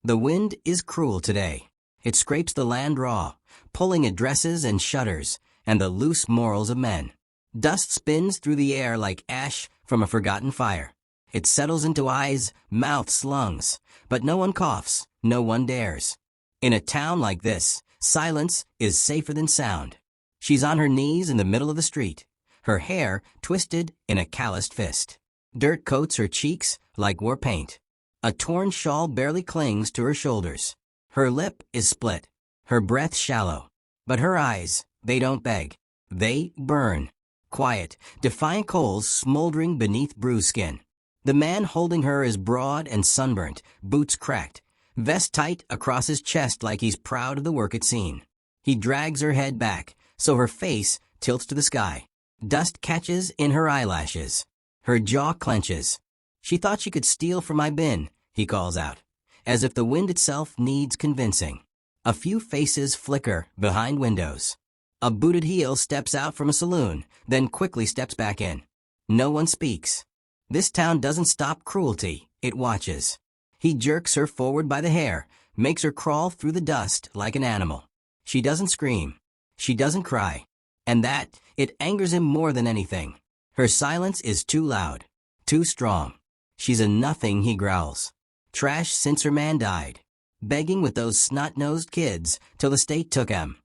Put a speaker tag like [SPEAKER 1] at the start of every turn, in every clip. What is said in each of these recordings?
[SPEAKER 1] The wind is cruel today. It scrapes the land raw, pulling at dresses and shutters, and the loose morals of men. Dust spins through the air like ash from a forgotten fire. It settles into eyes, mouths, lungs, but no one coughs, no one dares. In a town like this, silence is safer than sound. She's on her knees in the middle of the street, her hair twisted in a calloused fist. Dirt coats her cheeks like war paint. A torn shawl barely clings to her shoulders. Her lip is split, her breath shallow. But her eyes, they don't beg. They burn. Quiet, defiant coals smoldering beneath bruised skin. The man holding her is broad and sunburnt, boots cracked, vest tight across his chest like he's proud of the work it's seen. He drags her head back, so her face tilts to the sky. Dust catches in her eyelashes. Her jaw clenches. She thought she could steal from my bin, he calls out, as if the wind itself needs convincing. A few faces flicker behind windows. A booted heel steps out from a saloon, then quickly steps back in. No one speaks. This town doesn't stop cruelty, it watches. He jerks her forward by the hair, makes her crawl through the dust like an animal. She doesn't scream. She doesn't cry. And that, it angers him more than anything. Her silence is too loud, too strong. She's a nothing, he growls. Trash since her man died. Begging with those snot-nosed kids till the state took him.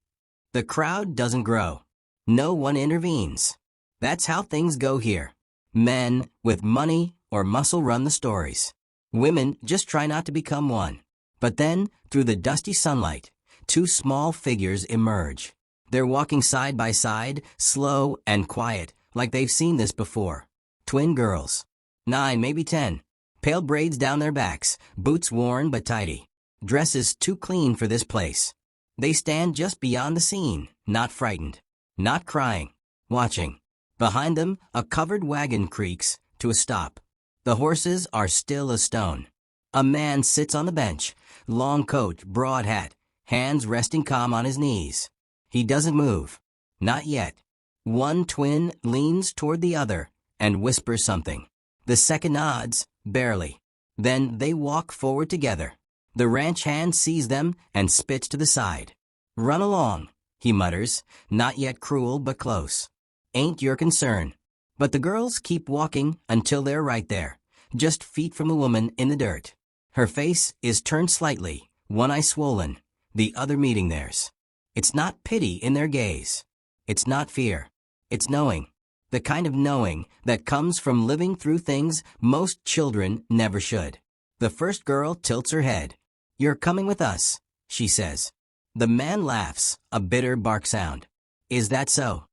[SPEAKER 1] The crowd doesn't grow. No one intervenes. That's how things go here. Men with money or muscle run the stories. Women just try not to become one. But then, through the dusty sunlight, two small figures emerge. They're walking side by side, slow and quiet, like they've seen this before. Twin girls. 9, maybe 10. Pale braids down their backs, boots worn but tidy. Dresses too clean for this place. They stand just beyond the scene, not frightened, not crying, watching. Behind them, a covered wagon creaks to a stop. The horses are still as stone. A man sits on the bench, long coat, broad hat, hands resting calm on his knees. He doesn't move. Not yet. One twin leans toward the other and whispers something. The second nods, barely. Then they walk forward together. The ranch hand sees them and spits to the side. "Run along," he mutters, not yet cruel but close. "Ain't your concern." But the girls keep walking until they're right there, just feet from the woman in the dirt. Her face is turned slightly, one eye swollen, the other meeting theirs. It's not pity in their gaze. It's not fear. It's knowing. The kind of knowing that comes from living through things most children never should. The first girl tilts her head. "You're coming with us," she says. The man laughs, a bitter bark sound. "Is that so?"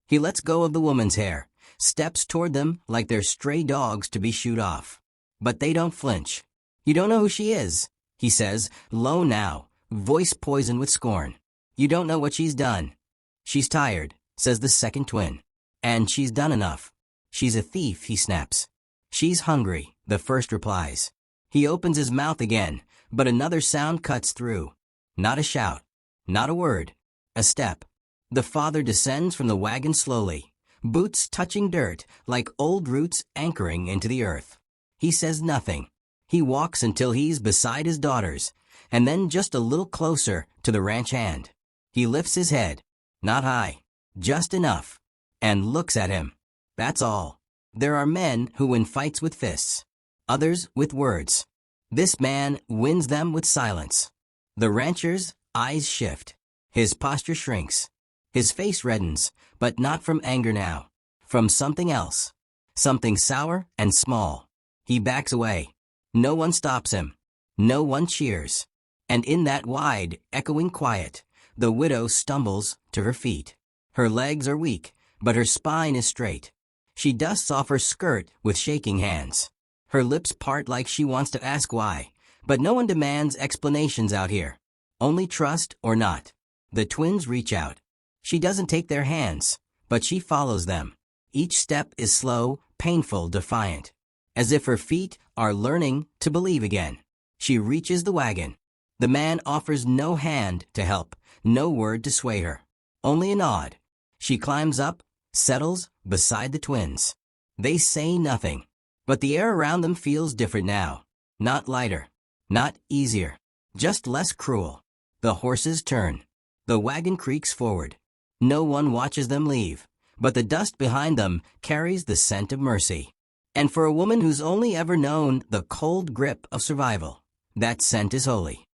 [SPEAKER 1] He lets go of the woman's hair, steps toward them like they're stray dogs to be shooed off. But they don't flinch. "You don't know who she is," he says, low now, voice poisoned with scorn. "You don't know what she's done." "She's tired," says the second twin. "And she's done enough." "She's a thief," he snaps. "She's hungry," the first replies. He opens his mouth again, but another sound cuts through. Not a shout. Not a word. A step. The father descends from the wagon slowly, boots touching dirt like old roots anchoring into the earth. He says nothing. He walks until he's beside his daughters, and then just a little closer to the ranch hand. He lifts his head. Not high. Just enough. And looks at him. That's all. There are men who win fights with fists. Others with words. This man wins them with silence. The rancher's eyes shift. His posture shrinks. His face reddens, but not from anger now. From something else. Something sour and small. He backs away. No one stops him. No one cheers. And in that wide, echoing quiet, the widow stumbles to her feet. Her legs are weak, but her spine is straight. She dusts off her skirt with shaking hands. Her lips part like she wants to ask why, but no one demands explanations out here. Only trust or not. The twins reach out. She doesn't take their hands, but she follows them. Each step is slow, painful, defiant. As if her feet are learning to believe again. She reaches the wagon. The man offers no hand to help, no word to sway her. Only a nod. She climbs up, settles beside the twins. They say nothing. But the air around them feels different now. Not lighter. Not easier. just less cruel. The horses turn. The wagon creaks forward. No one watches them leave, but the dust behind them carries the scent of mercy. And for a woman who's only ever known the cold grip of survival, that scent is holy.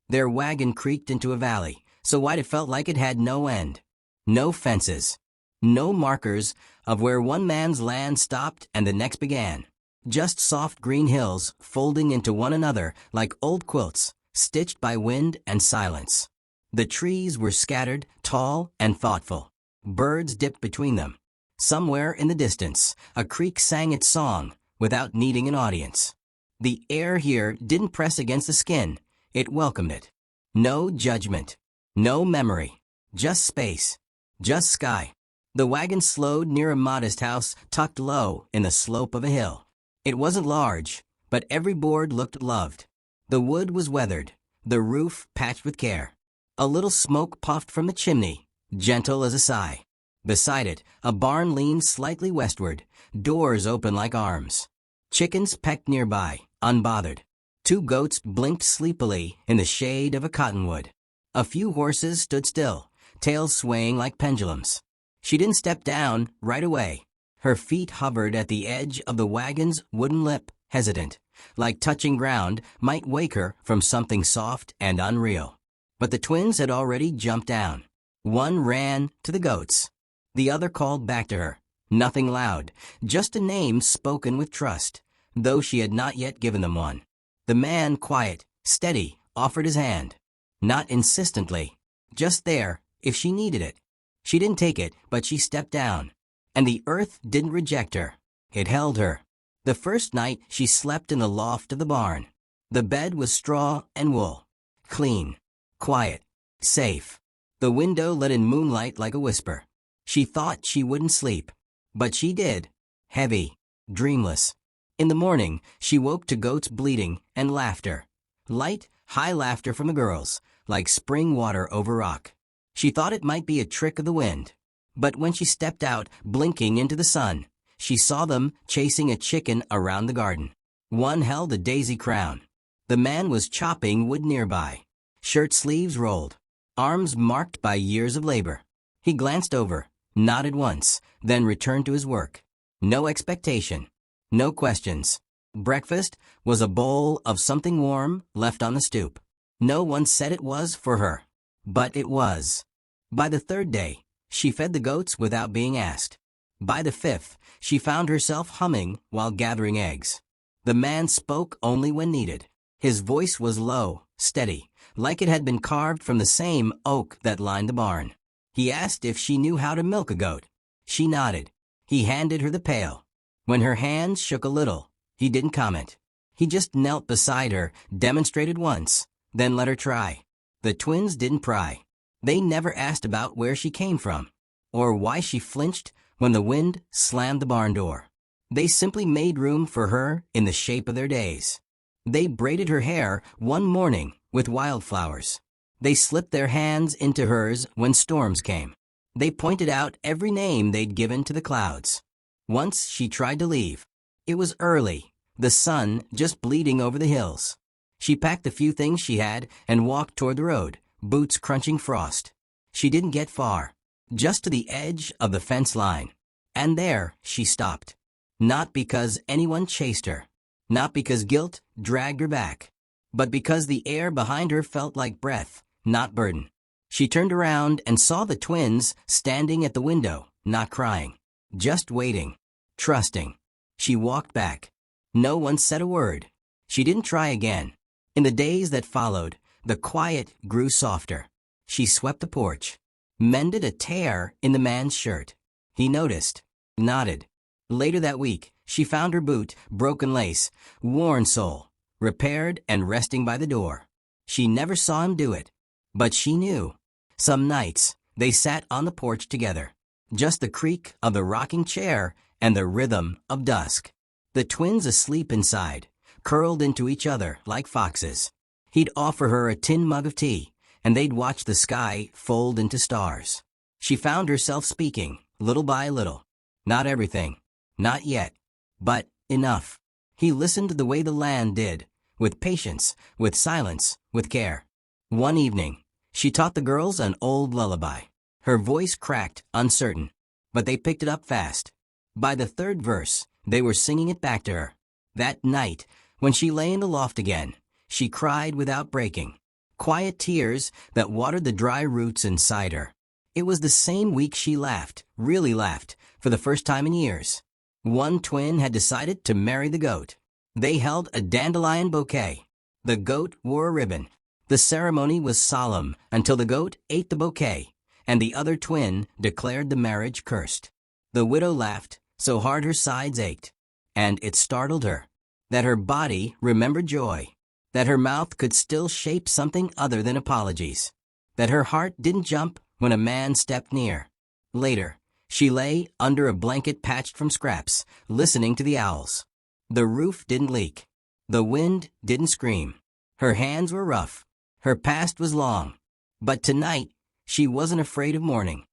[SPEAKER 1] Their wagon creaked into a valley, so wide it felt like it had no end. No fences. No markers of where one man's land stopped and the next began. Just soft green hills folding into one another like old quilts, stitched by wind and silence. The trees were scattered, tall and thoughtful. Birds dipped between them. Somewhere in the distance, a creek sang its song without needing an audience. The air here didn't press against the skin. It welcomed it. No judgment. No memory. Just space. Just sky. The wagon slowed near a modest house tucked low in the slope of a hill. It wasn't large, but every board looked loved. The wood was weathered, the roof patched with care. A little smoke puffed from the chimney, gentle as a sigh. Beside it, a barn leaned slightly westward, doors open like arms. Chickens pecked nearby, unbothered. 2 goats blinked sleepily in the shade of a cottonwood. A few horses stood still, tails swaying like pendulums. She didn't step down right away. Her feet hovered at the edge of the wagon's wooden lip, hesitant, like touching ground might wake her from something soft and unreal. But the twins had already jumped down. One ran to the goats. The other called back to her. Nothing loud, just a name spoken with trust, though she had not yet given them one. The man, quiet, steady, offered his hand. Not insistently, just there, if she needed it. She didn't take it, but she stepped down. And the earth didn't reject her. It held her. The first night she slept in the loft of the barn. The bed was straw and wool. Clean. Quiet. Safe. The window let in moonlight like a whisper. She thought she wouldn't sleep. But she did. Heavy. Dreamless. In the morning, she woke to goats bleating and laughter. Light, high laughter from the girls, like spring water over rock. She thought it might be a trick of the wind. But when she stepped out, blinking into the sun, she saw them chasing a chicken around the garden. One held a daisy crown. The man was chopping wood nearby. Shirt sleeves rolled. Arms marked by years of labor. He glanced over, nodded once, then returned to his work. No expectation. No questions. Breakfast was a bowl of something warm left on the stoop. No one said it was for her. But it was. By the 3rd day, she fed the goats without being asked. By the 5th, she found herself humming while gathering eggs. The man spoke only when needed. His voice was low, steady, like it had been carved from the same oak that lined the barn. He asked if she knew how to milk a goat. She nodded. He handed her the pail. When her hands shook a little, he didn't comment. He just knelt beside her, demonstrated once, then let her try. The twins didn't pry. They never asked about where she came from, or why she flinched when the wind slammed the barn door. They simply made room for her in the shape of their days. They braided her hair one morning with wildflowers. They slipped their hands into hers when storms came. They pointed out every name they'd given to the clouds. Once she tried to leave. It was early, the sun just bleeding over the hills. She packed the few things she had and walked toward the road, boots crunching frost. She didn't get far, just to the edge of the fence line. And there she stopped. Not because anyone chased her, not because guilt dragged her back, but because the air behind her felt like breath, not burden. She turned around and saw the twins standing at the window, not crying, just waiting, trusting. She walked back. No one said a word. She didn't try again. In the days that followed, the quiet grew softer. She swept the porch, mended a tear in the man's shirt. He noticed, nodded. Later that week, she found her boot, broken lace, worn sole, repaired and resting by the door. She never saw him do it, but she knew. Some nights, they sat on the porch together, just the creak of the rocking chair and the rhythm of dusk. The twins asleep inside, curled into each other like foxes. He'd offer her a tin mug of tea, and they'd watch the sky fold into stars. She found herself speaking, little by little. Not everything, not yet, but enough. He listened the way the land did, with patience, with silence, with care. One evening, she taught the girls an old lullaby. Her voice cracked, uncertain, but they picked it up fast. By the third verse, they were singing it back to her. That night, when she lay in the loft again, she cried without breaking. Quiet tears that watered the dry roots inside her. It was the same week she laughed, really laughed, for the first time in years. One twin had decided to marry the goat. They held a dandelion bouquet. The goat wore a ribbon. The ceremony was solemn until the goat ate the bouquet, and the other twin declared the marriage cursed. The widow laughed so hard her sides ached, and it startled her that her body remembered joy, that her mouth could still shape something other than apologies, that her heart didn't jump when a man stepped near. Later, she lay under a blanket patched from scraps, listening to the owls. The roof didn't leak. The wind didn't scream. Her hands were rough. Her past was long. But tonight, she wasn't afraid of morning.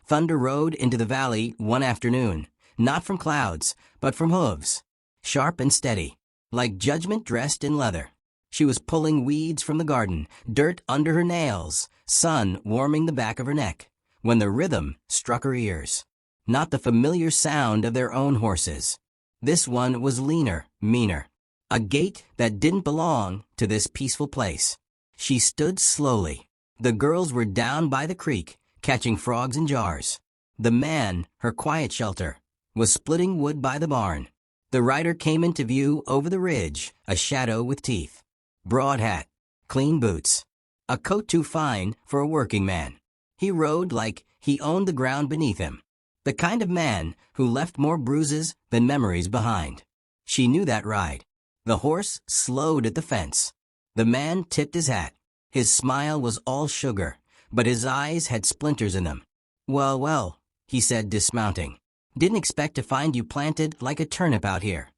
[SPEAKER 1] Thunder rode into the valley one afternoon, not from clouds, but from hooves, sharp and steady, like judgment dressed in leather. She was pulling weeds from the garden, dirt under her nails, sun warming the back of her neck, when the rhythm struck her ears. Not the familiar sound of their own horses. This one was leaner, meaner. A gait that didn't belong to this peaceful place. She stood slowly. The girls were down by the creek, catching frogs in jars. The man, her quiet shelter, was splitting wood by the barn. The rider came into view over the ridge, a shadow with teeth. Broad hat, clean boots, a coat too fine for a working man. He rode like he owned the ground beneath him. The kind of man who left more bruises than memories behind. She knew that ride. The horse slowed at the fence. The man tipped his hat. His smile was all sugar, but his eyes had splinters in them. "Well, well," he said, dismounting. "Didn't expect to find you planted like a turnip out here."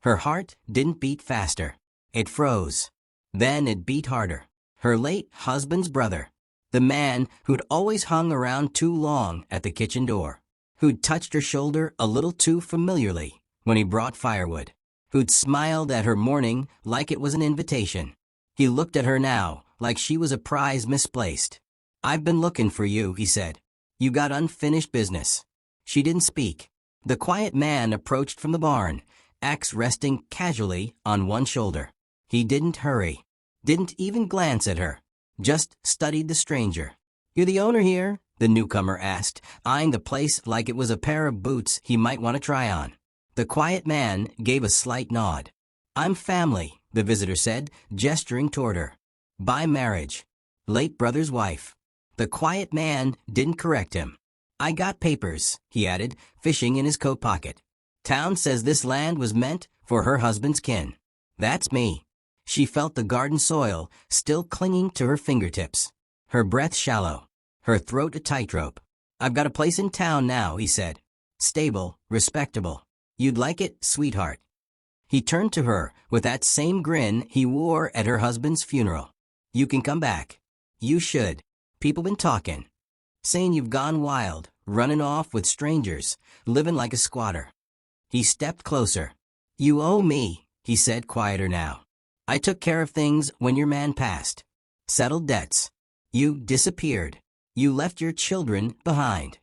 [SPEAKER 1] Her heart didn't beat faster. It froze. Then it beat harder. Her late husband's brother. The man who'd always hung around too long at the kitchen door. Who'd touched her shoulder a little too familiarly when he brought firewood. Who'd smiled at her morning like it was an invitation. He looked at her now like she was a prize misplaced. "I've been looking for you," he said. "You got unfinished business." She didn't speak. The quiet man approached from the barn, axe resting casually on one shoulder. He didn't hurry, didn't even glance at her, just studied the stranger. "You're the owner here?" the newcomer asked, eyeing the place like it was a pair of boots he might want to try on. The quiet man gave a slight nod. "I'm family," the visitor said, gesturing toward her. "By marriage. Late brother's wife." The quiet man didn't correct him. "I got papers," he added, fishing in his coat pocket. "Town says this land was meant for her husband's kin. That's me." She felt the garden soil still clinging to her fingertips. Her breath shallow, her throat a tightrope. "I've got a place in town now," he said. "Stable, respectable. You'd like it, sweetheart." He turned to her with that same grin he wore at her husband's funeral. "You can come back. You should. People been talking. Saying you've gone wild, running off with strangers, living like a squatter." He stepped closer. "You owe me," he said, quieter now. "I took care of things when your man passed. Settled debts. You disappeared. You left your children behind."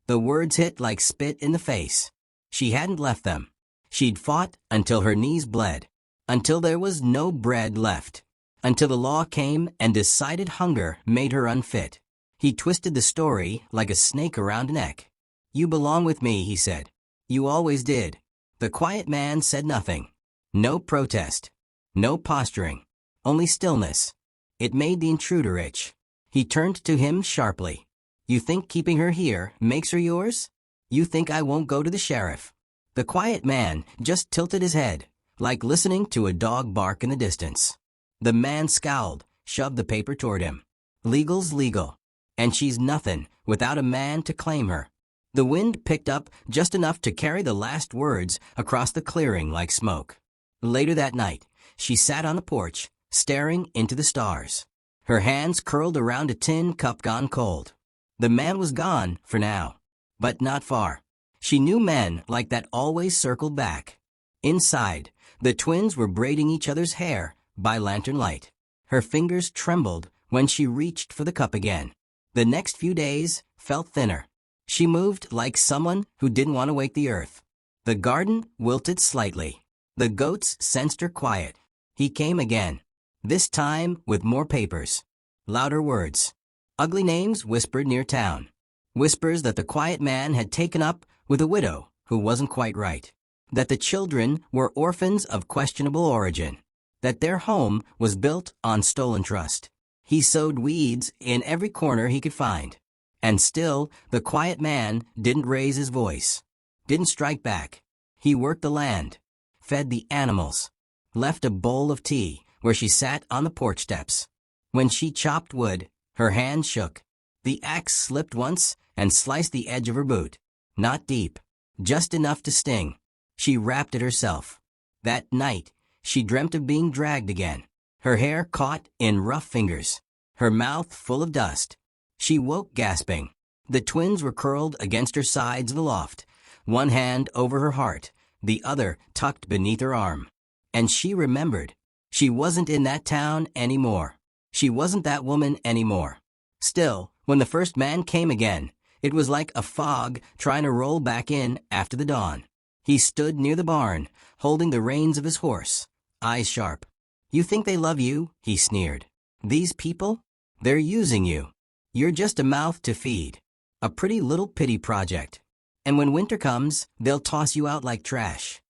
[SPEAKER 1] The words hit like spit in the face. She hadn't left them. She'd fought until her knees bled. Until there was no bread left. Until the law came and decided hunger made her unfit. He twisted the story like a snake around a neck. "You belong with me," he said. "You always did." The quiet man said nothing. No protest. No posturing. Only stillness. It made the intruder itch. He turned to him sharply. "You think keeping her here makes her yours? You think I won't go to the sheriff?" The quiet man just tilted his head, like listening to a dog bark in the distance. The man scowled, shoved the paper toward him. "Legal's legal. And she's nothing without a man to claim her." The wind picked up just enough to carry the last words across the clearing like smoke. Later that night, she sat on the porch, staring into the stars. Her hands curled around a tin cup gone cold. The man was gone for now, but not far. She knew men like that always circled back. Inside, the twins were braiding each other's hair by lantern light. Her fingers trembled when she reached for the cup again. The next few days felt thinner. She moved like someone who didn't want to wake the earth. The garden wilted slightly. The goats sensed her quiet. He came again, this time with more papers. Louder words. Ugly names whispered near town. Whispers that the quiet man had taken up with a widow who wasn't quite right. That the children were orphans of questionable origin. That their home was built on stolen trust. He sowed weeds in every corner he could find. And still, the quiet man didn't raise his voice. Didn't strike back. He worked the land. Fed the animals. Left a bowl of tea where she sat on the porch steps. When she chopped wood, her hand shook. The axe slipped once and sliced the edge of her boot. Not deep. Just enough to sting. She rapped it herself. That night, she dreamt of being dragged again. Her hair caught in rough fingers. Her mouth full of dust. She woke gasping. The twins were curled against her sides of the loft, one hand over her heart, the other tucked beneath her arm. And she remembered. She wasn't in that town anymore. She wasn't that woman anymore. Still, when the first man came again, it was like a fog trying to roll back in after the dawn. He stood near the barn, holding the reins of his horse, eyes sharp. "You think they love you?" he sneered. "These people? They're using you. You're just a mouth to feed. A pretty little pity project. And when winter comes, they'll toss you out like trash."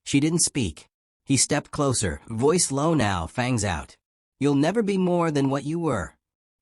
[SPEAKER 1] She didn't speak. He stepped closer, voice low now, fangs out. "You'll never be more than what you were."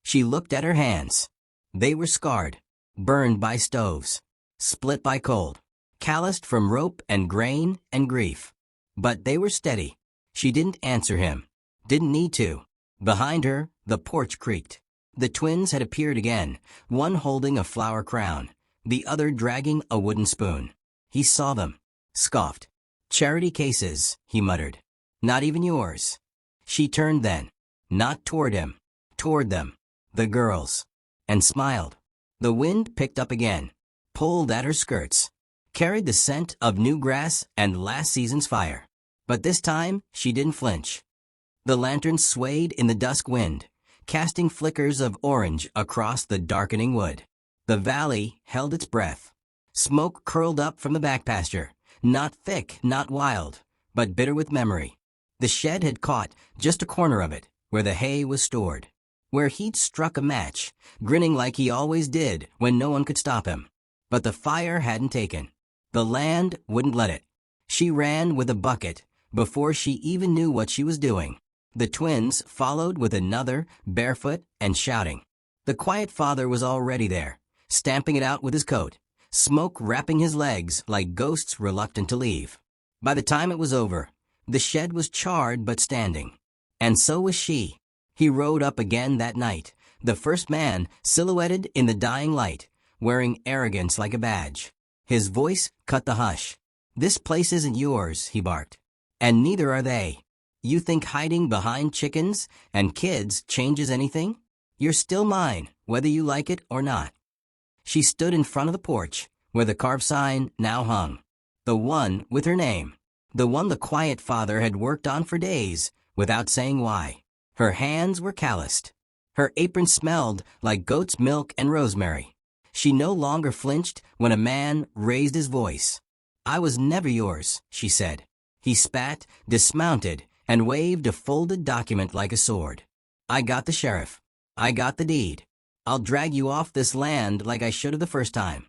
[SPEAKER 1] She looked at her hands. They were scarred, burned by stoves, split by cold, calloused from rope and grain and grief. But they were steady. She didn't answer him. Didn't need to. Behind her, the porch creaked. The twins had appeared again, one holding a flower crown, the other dragging a wooden spoon. He saw them, scoffed. "Charity cases," he muttered. "Not even yours." She turned then, not toward him, toward them, the girls, and smiled. The wind picked up again, pulled at her skirts, carried the scent of new grass and last season's fire. But this time, she didn't flinch. The lantern swayed in the dusk wind, casting flickers of orange across the darkening wood. The valley held its breath. Smoke curled up from the back pasture, not thick, not wild, but bitter with memory. The shed had caught just a corner of it, where the hay was stored, where he'd struck a match, grinning like he always did when no one could stop him. But the fire hadn't taken. The land wouldn't let it. She ran with a bucket before she even knew what she was doing. The twins followed with another, barefoot and shouting. The quiet father was already there, stamping it out with his coat, smoke wrapping his legs like ghosts reluctant to leave. By the time it was over, the shed was charred but standing. And so was she. He rode up again that night, the first man silhouetted in the dying light, wearing arrogance like a badge. His voice cut the hush. "This place isn't yours," he barked. "And neither are they. You think hiding behind chickens and kids changes anything? You're still mine, whether you like it or not." She stood in front of the porch, where the carved sign now hung. The one with her name. The one the quiet father had worked on for days, without saying why. Her hands were calloused. Her apron smelled like goat's milk and rosemary. She no longer flinched when a man raised his voice. "I was never yours," she said. He spat, dismounted, and waved a folded document like a sword. "I got the sheriff. I got the deed. I'll drag you off this land like I should have the first time."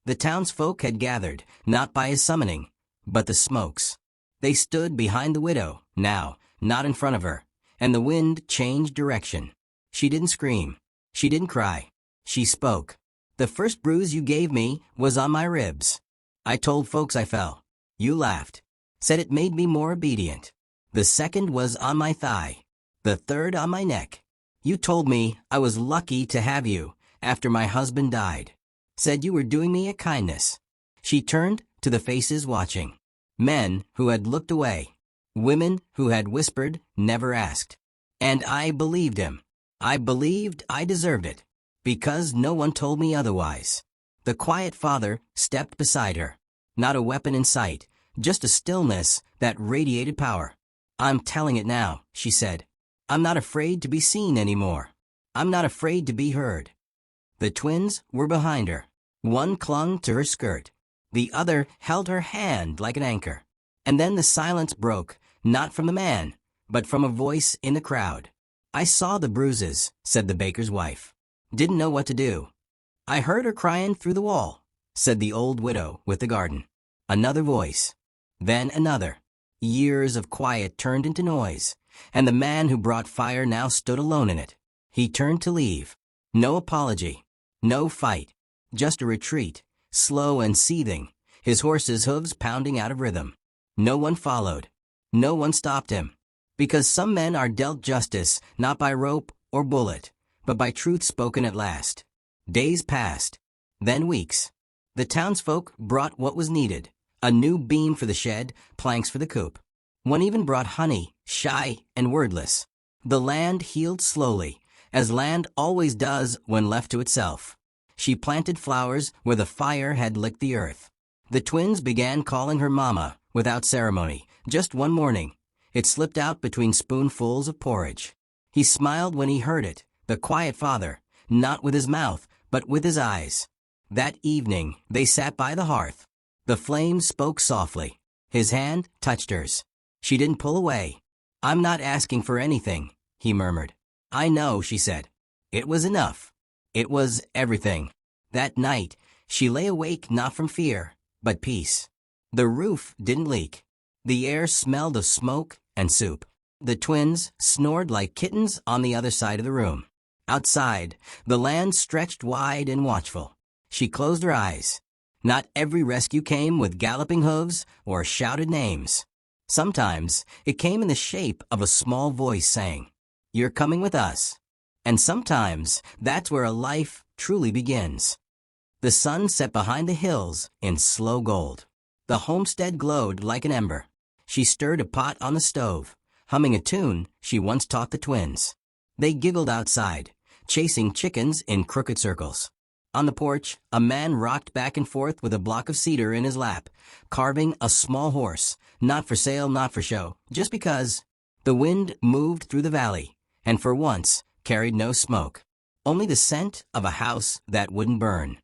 [SPEAKER 1] The townsfolk had gathered, not by his summoning, but the smokes. They stood behind the widow, now, not in front of her, and the wind changed direction. She didn't scream. She didn't cry. She spoke. "The first bruise you gave me was on my ribs. I told folks I fell. You laughed. Said it made me more obedient. The second was on my thigh. The third on my neck. You told me I was lucky to have you after my husband died. Said you were doing me a kindness." She turned to the faces watching. Men who had looked away. Women who had whispered, never asked. And I believed him. I believed I deserved it. Because no one told me otherwise. The quiet father stepped beside her. Not a weapon in sight, just a stillness that radiated power. I'm telling it now, she said. I'm not afraid to be seen anymore. I'm not afraid to be heard. The twins were behind her. One clung to her skirt. The other held her hand like an anchor. And then the silence broke, not from the man, but from a voice in the crowd. I saw the bruises, said the baker's wife. Didn't know what to do. I heard her crying through the wall, said the old widow with the garden. Another voice. Then another. Years of quiet turned into noise, and the man who brought fire now stood alone in it. He turned to leave. No apology. No fight. Just a retreat, slow and seething, his horse's hooves pounding out of rhythm. No one followed. No one stopped him. Because some men are dealt justice not by rope or bullet, but by truth spoken at last. Days passed. Then weeks. The townsfolk brought what was needed. A new beam for the shed, planks for the coop. One even brought honey, shy and wordless. The land healed slowly, as land always does when left to itself. She planted flowers where the fire had licked the earth. The twins began calling her Mama, without ceremony, just one morning. It slipped out between spoonfuls of porridge. He smiled when he heard it, the quiet father, not with his mouth, but with his eyes. That evening, they sat by the hearth. The flames spoke softly. His hand touched hers. She didn't pull away. I'm not asking for anything, he murmured. I know, she said. It was enough. It was everything. That night, she lay awake not from fear, but peace. The roof didn't leak. The air smelled of smoke and soup. The twins snored like kittens on the other side of the room. Outside, the land stretched wide and watchful. She closed her eyes. Not every rescue came with galloping hooves or shouted names. Sometimes it came in the shape of a small voice saying, "You're coming with us." And sometimes that's where a life truly begins. The sun set behind the hills in slow gold. The homestead glowed like an ember. She stirred a pot on the stove, humming a tune she once taught the twins. They giggled outside, chasing chickens in crooked circles. On the porch, a man rocked back and forth with a block of cedar in his lap, carving a small horse, not for sale, not for show, just because. The wind moved through the valley, and for once carried no smoke, only the scent of a house that wouldn't burn.